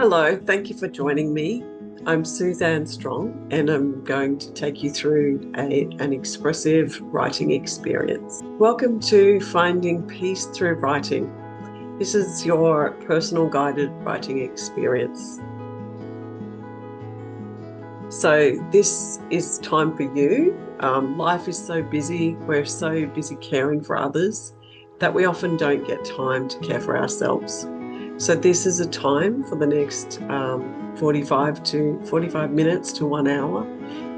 Hello, thank you for joining me. I'm Suzanne Strong and I'm going to take you through an expressive writing experience. Welcome to Finding Peace Through Writing. This is your personal guided writing experience. So this is time for you. Life is so busy, we're so busy caring for others that we often don't get time to care for ourselves. So this is a time for the next 45 minutes to 1 hour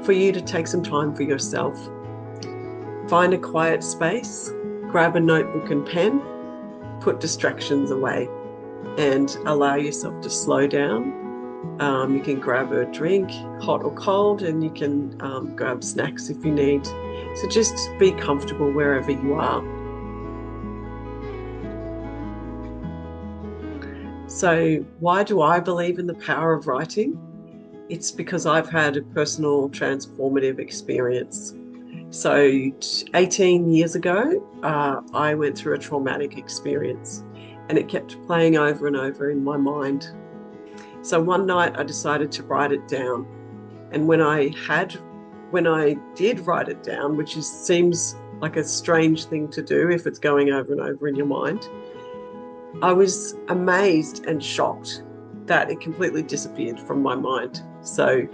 for you to take some time for yourself. Find a quiet space, grab a notebook and pen, put distractions away and allow yourself to slow down. You can grab a drink, hot or cold, and you can grab snacks if you need. So just be comfortable wherever you are. So why do I believe in the power of writing? It's because I've had a personal transformative experience. So 18 years ago, I went through a traumatic experience and it kept playing over and over in my mind. So one night I decided to write it down. And when I did write it down, which seems like a strange thing to do if it's going over and over in your mind, I was amazed and shocked that it completely disappeared from my mind. So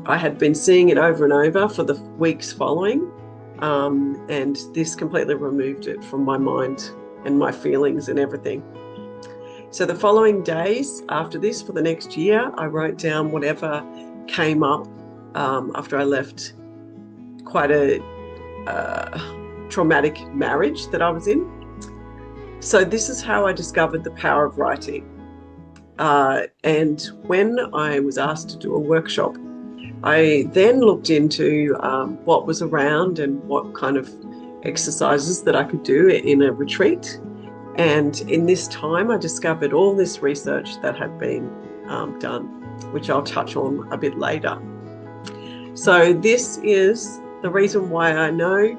I had been seeing it over and over for the weeks following, and this completely removed it from my mind and my feelings and everything. So the following days after this, for the next year, I wrote down whatever came up after I left quite a traumatic marriage that I was in. So this is how I discovered the power of writing. And when I was asked to do a workshop, I then looked into what was around and what kind of exercises that I could do in a retreat. And in this time, I discovered all this research that had been done, which I'll touch on a bit later. So this is the reason why I know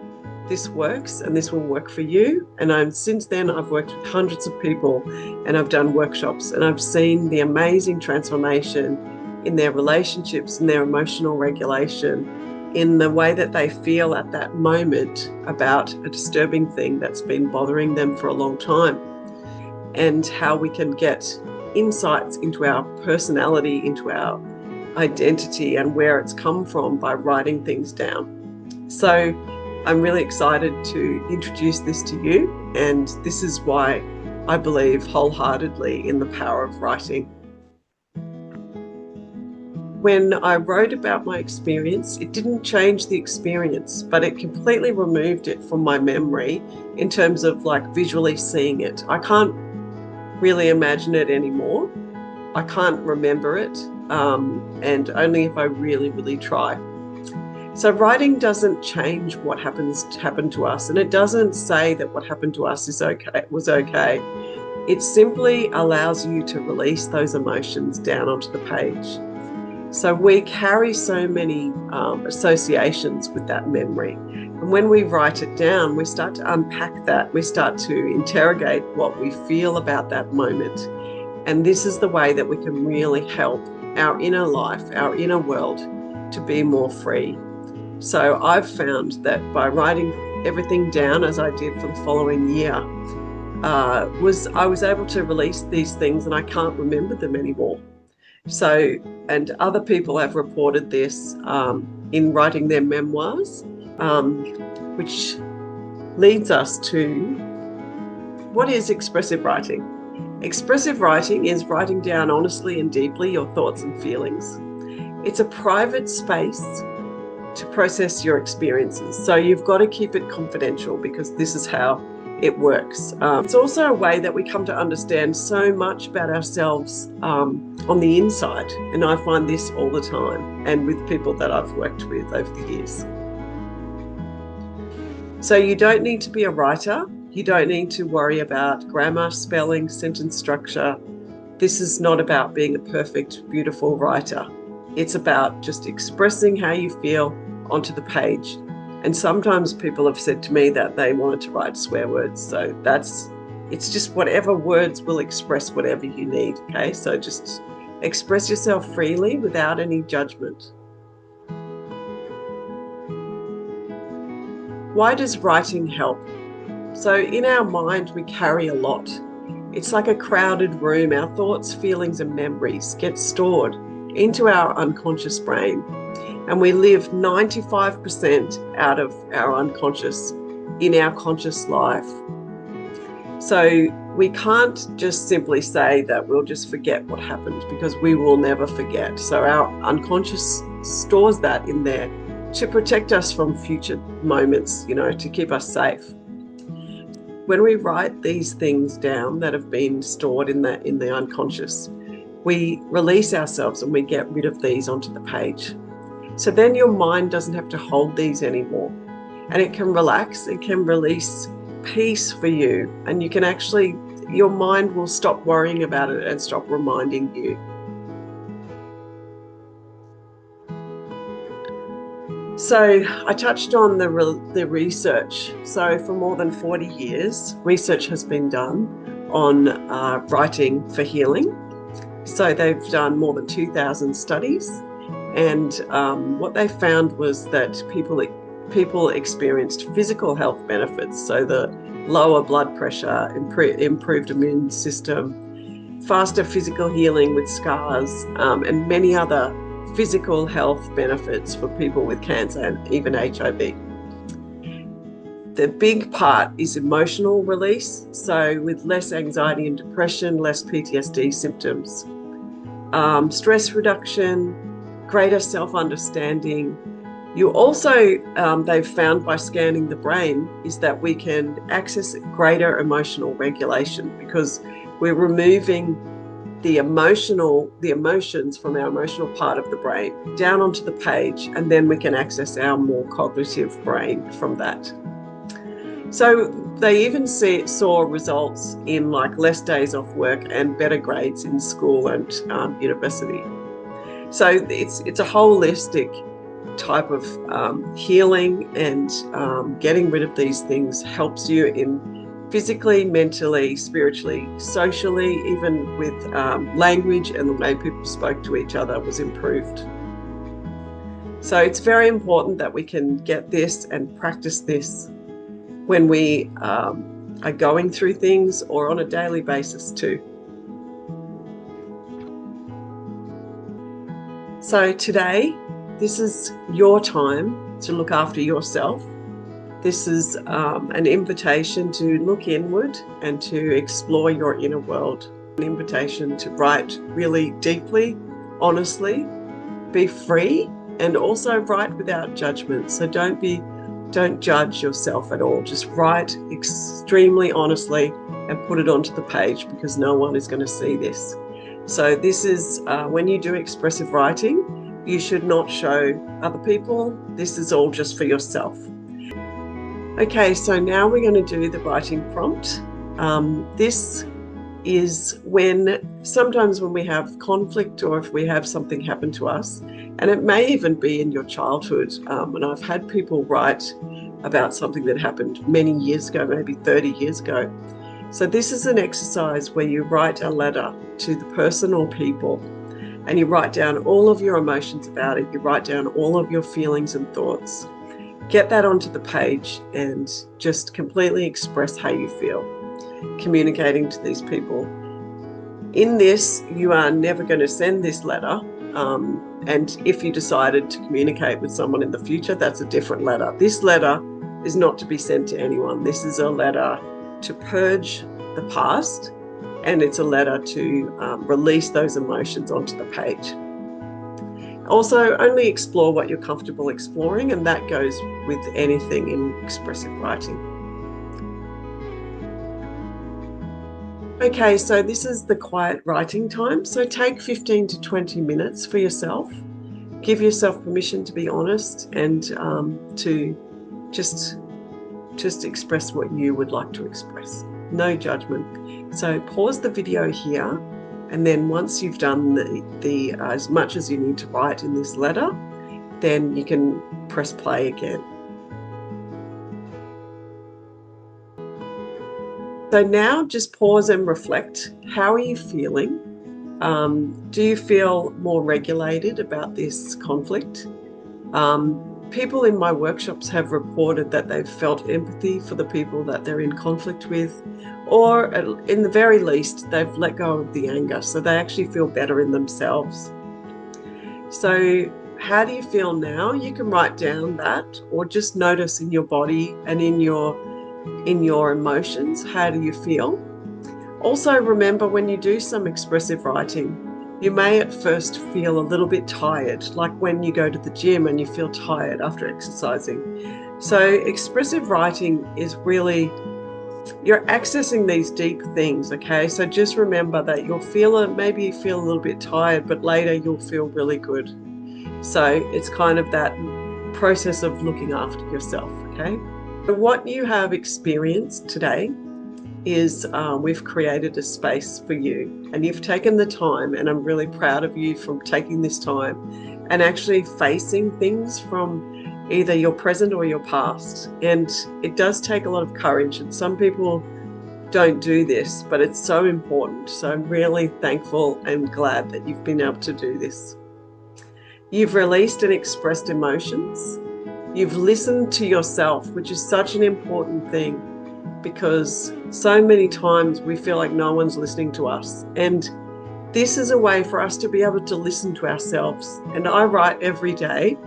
this works and this will work for you. And since then I've worked with hundreds of people and I've done workshops and I've seen the amazing transformation in their relationships, in their emotional regulation, in the way that they feel at that moment about a disturbing thing that's been bothering them for a long time, and how we can get insights into our personality, into our identity and where it's come from by writing things down. So I'm really excited to introduce this to you, and this is why I believe wholeheartedly in the power of writing. When I wrote about my experience, it didn't change the experience, but it completely removed it from my memory in terms of like visually seeing it. I can't really imagine it anymore. I can't remember it, and only if I really, really try. So writing doesn't change what happened to us, and it doesn't say that what happened to us was okay. It simply allows you to release those emotions down onto the page. So we carry so many associations with that memory. And when we write it down, we start to unpack that. We start to interrogate what we feel about that moment. And this is the way that we can really help our inner life, our inner world, to be more free. So I've found that by writing everything down, as I did for the following year, I was able to release these things, and I can't remember them anymore. So, and other people have reported this in writing their memoirs, which leads us to what is expressive writing. Expressive writing is writing down honestly and deeply your thoughts and feelings. It's a private space to process your experiences. So you've got to keep it confidential because this is how it works. It's also a way that we come to understand so much about ourselves on the inside. And I find this all the time and with people that I've worked with over the years. So you don't need to be a writer. You don't need to worry about grammar, spelling, sentence structure. This is not about being a perfect, beautiful writer. It's about just expressing how you feel onto the page. And sometimes people have said to me that they wanted to write swear words. So it's just whatever words will express whatever you need. Okay, so just Express yourself freely without any judgment. Why does writing help? So in our mind, we carry a lot. It's like a crowded room. Our thoughts, feelings, and memories get stored into our unconscious brain. And we live 95% out of our unconscious in our conscious life. So we can't just simply say that we'll just forget what happened, because we will never forget. So our unconscious stores that in there to protect us from future moments, to keep us safe. When we write these things down that have been stored in the unconscious, we release ourselves and we get rid of these onto the page. So then your mind doesn't have to hold these anymore, and it can relax. It can release peace for you, and you can actually, your mind will stop worrying about it and stop reminding you. So I touched on the research. So for more than 40 years, research has been done on writing for healing. So they've done more than 2,000 studies, and what they found was that people experienced physical health benefits. So the lower blood pressure, improved immune system, faster physical healing with scars, and many other physical health benefits for people with cancer and even HIV. The big part is emotional release. So with less anxiety and depression, less PTSD symptoms, stress reduction, greater self-understanding. You also, they've found by scanning the brain, is that we can access greater emotional regulation, because we're removing the emotions from our emotional part of the brain down onto the page, and then we can access our more cognitive brain from that. So they even saw results in like less days off work and better grades in school and university. So it's a holistic type of healing, and getting rid of these things helps you in physically, mentally, spiritually, socially, even with language, and the way people spoke to each other was improved. So it's very important that we can get this and practice this when we are going through things, or on a daily basis too. So today, this is your time to look after yourself. This is an invitation to look inward and to explore your inner world. An invitation to write really deeply, honestly, be free, and also write without judgment. So don't judge yourself at all. Just write extremely honestly and put it onto the page, because no one is going to see this. So this is when you do expressive writing, you should not show other people. This is all just for yourself. Okay, so now we're going to do the writing prompt. This is sometimes when we have conflict, or if we have something happen to us, and it may even be in your childhood. And I've had people write about something that happened many years ago, maybe 30 years ago. So this is an exercise where you write a letter to the person or people, and you write down all of your emotions about it. You write down all of your feelings and thoughts. Get that onto the page and just completely express how you feel, communicating to these people. In this, you are never going to send this letter. And if you decided to communicate with someone in the future, that's a different letter. This letter is not to be sent to anyone. This is a letter to purge the past, and it's a letter to release those emotions onto the page. Also, only explore what you're comfortable exploring, and that goes with anything in expressive writing. Okay, so this is the quiet writing time. So take 15 to 20 minutes for yourself. Give yourself permission to be honest, and to just express what you would like to express. No judgment. So pause the video here, and then once you've done the as much as you need to write in this letter, then you can press play again. So now just pause and reflect. How are you feeling? Do you feel more regulated about this conflict? People in my workshops have reported that they've felt empathy for the people that they're in conflict with, or in the very least, they've let go of the anger, so they actually feel better in themselves. So how do you feel now? You can write down that, or just notice in your body and in your emotions, how do you feel? Also, remember, when you do some expressive writing, you may at first feel a little bit tired, like when you go to the gym and you feel tired after exercising. So expressive writing is really, you're accessing these deep things, okay? So just remember that maybe you feel a little bit tired, but later you'll feel really good. So it's kind of that process of looking after yourself, okay? So what you have experienced today is we've created a space for you, and you've taken the time, and I'm really proud of you for taking this time and actually facing things from either your present or your past. And it does take a lot of courage, and some people don't do this, but it's so important. So I'm really thankful and glad that you've been able to do this. You've released and expressed emotions. You've listened to yourself, which is such an important thing, because so many times we feel like no one's listening to us. And this is a way for us to be able to listen to ourselves. And I write every day,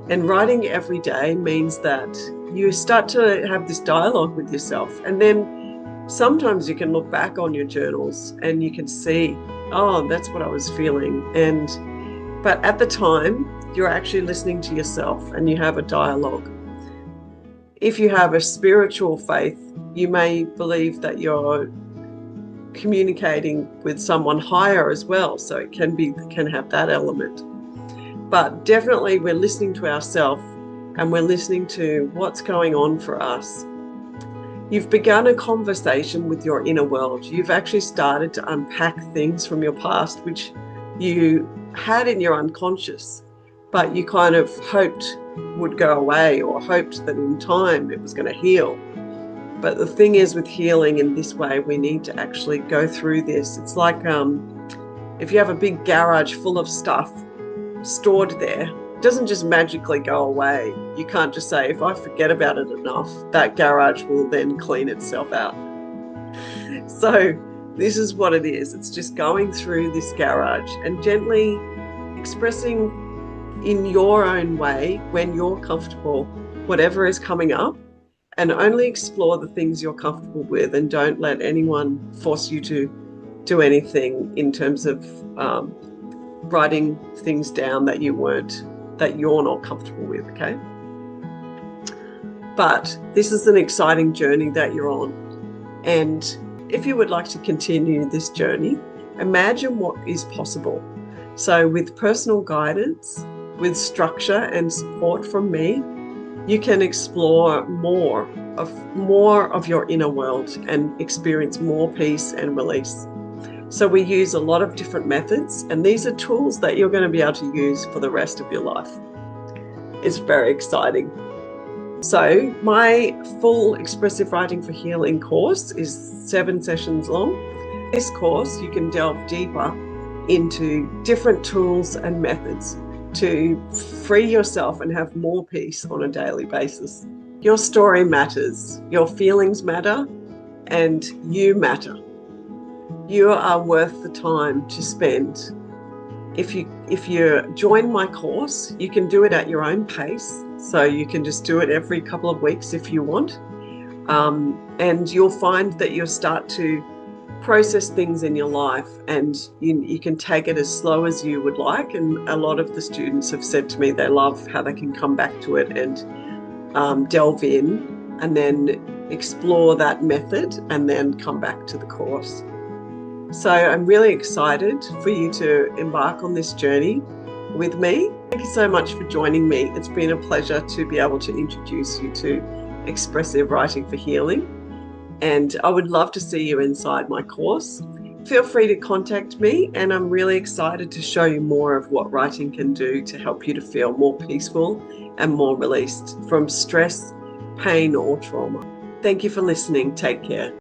and writing every day means that you start to have this dialogue with yourself. And then sometimes you can look back on your journals and you can see, oh, that's what I was feeling. But at the time, you're actually listening to yourself and you have a dialogue. If you have a spiritual faith, you may believe that you're communicating with someone higher as well, so it can have that element. But definitely we're listening to ourselves, and we're listening to what's going on for us. You've begun a conversation with your inner world. You've actually started to unpack things from your past which you had in your unconscious, but you kind of hoped would go away, or hoped that in time it was going to heal. But the thing is, with healing in this way, we need to actually go through this. It's like if you have a big garage full of stuff stored there, it doesn't just magically go away. You can't just say, if I forget about it enough, that garage will then clean itself out. So this is what it is. It's just going through this garage and gently expressing in your own way, when you're comfortable, whatever is coming up, and only explore the things you're comfortable with, and don't let anyone force you to do anything in terms of writing things down that you're not comfortable with, okay? But this is an exciting journey that you're on, and if you would like to continue this journey, imagine what is possible. So with personal guidance, with structure and support from me, you can explore more of your inner world and experience more peace and release. So we use a lot of different methods, and these are tools that you're going to be able to use for the rest of your life. It's very exciting. So my full Expressive Writing for Healing course is 7 sessions long. This course, you can delve deeper into different tools and methods to free yourself and have more peace on a daily basis. Your story matters, your feelings matter, and you matter. You are worth the time to spend. If you join my course, you can do it at your own pace. So you can just do it every couple of weeks if you want. And you'll find that you'll start to process things in your life, and you can take it as slow as you would like. And a lot of the students have said to me they love how they can come back to it and delve in and then explore that method and then come back to the course. So I'm really excited for you to embark on this journey with me. Thank you so much for joining me. It's been a pleasure to be able to introduce you to Expressive Writing for Healing. And I would love to see you inside my course. Feel free to contact me, and I'm really excited to show you more of what writing can do to help you to feel more peaceful and more released from stress, pain, or trauma. Thank you for listening. Take care.